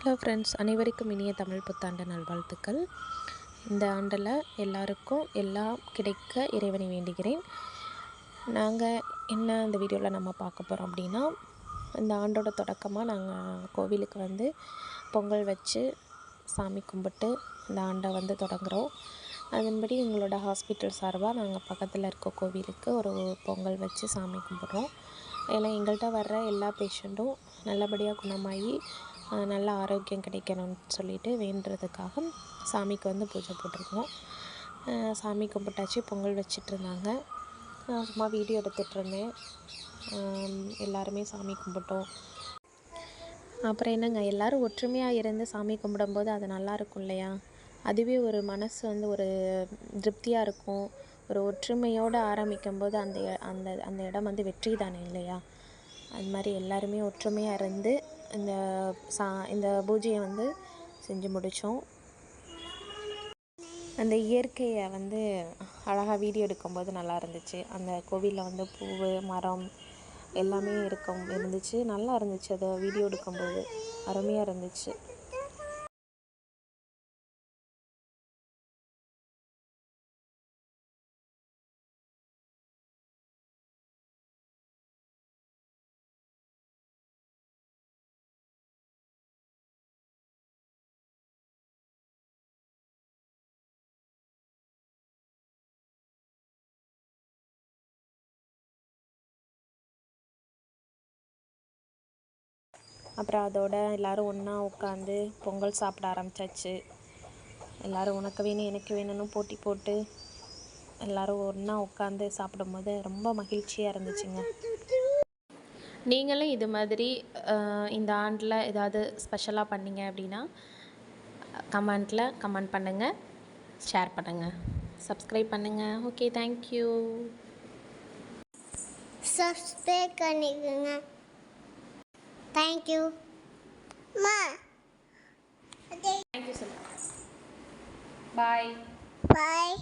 Hello friends, அனைவருக்கும் இனிய தமிழ் புத்தாண்டு நல்வாழ்த்துக்கள். இந்த ஆண்டில் எல்லாருக்கும் எல்லாம் கிடைக்க இறைவனை வேண்டுகிறேன். நாங்கள் என்ன இந்த வீடியோவில் நம்ம பார்க்க போகிறோம் அப்படின்னா, இந்த ஆண்டோட தொடக்கமாக நாங்கள் கோவிலுக்கு வந்து பொங்கல் வச்சு சாமி கும்பிட்டு இந்த ஆண்டை வந்து தொடங்குகிறோம். அதன்படி எங்களோட ஹாஸ்பிட்டல் சார்பாக நாங்கள் பக்கத்தில் இருக்க கோவிலுக்கு ஒரு பொங்கல் வச்சு சாமி கும்பிட்றோம். ஏன்னா எங்கள்கிட்ட வர்ற எல்லா பேஷண்ட்டும் நல்லபடியாக குணமாகி நல்ல ஆரோக்கியம் கிடைக்கணும்னு சொல்லிட்டு வேண்டுறதுக்காக சாமிக்கு வந்து பூஜை போட்டிருக்கோம். சாமி கும்பிட்டாச்சு, பொங்கல் வச்சிட்ருந்தாங்க. நான் சும்மா வீடியோ எடுத்துகிட்ருந்தேன். எல்லாருமே சாமி கும்பிட்டோம். அப்புறம் என்னங்க, எல்லோரும் ஒற்றுமையாக இருந்து சாமி கும்பிடும்போது அது நல்லாயிருக்கும் இல்லையா? அதுவே ஒரு மனசு வந்து ஒரு திருப்தியாக இருக்கும். ஒரு ஒற்றுமையோடு ஆரம்பிக்கும்போது அந்த அந்த அந்த இடம் வந்து வெற்றி தானே இல்லையா? அது மாதிரி எல்லாருமே ஒற்றுமையாக இருந்து இந்த பூஜையை வந்து செஞ்சு முடித்தோம். அந்த இயற்கையை வந்து அழகாக வீடியோ எடுக்கும்போது நல்லா இருந்துச்சு. அந்த கோவிலில் வந்து பூவு, மரம் எல்லாமே இருந்துச்சு. நல்லா இருந்துச்சு. அதை வீடியோ எடுக்கும்போது அருமையாக இருந்துச்சு. அப்புறம் அதோட எல்லோரும் ஒன்றா உட்காந்து பொங்கல் சாப்பிட ஆரம்பித்தாச்சு. எல்லோரும் உனக்கு வேணும் எனக்கு வேணும்னு போட்டி போட்டு எல்லோரும் ஒன்றா உட்காந்து சாப்பிடும்போது ரொம்ப மகிழ்ச்சியாக இருந்துச்சுங்க. நீங்களும் இது மாதிரி இந்த ஆண்டில் ஏதாவது ஸ்பெஷலாக பண்ணீங்க அப்படின்னா கமெண்ட்டில் கமெண்ட் பண்ணுங்கள், ஷேர் பண்ணுங்கள், சப்ஸ்கிரைப் பண்ணுங்கள். Okay, thank you. சப்ஸ்கிரைப் பண்ணிக்கோங்க. தேங்க்யூ மா. Thank you sir. பாய். பாய்.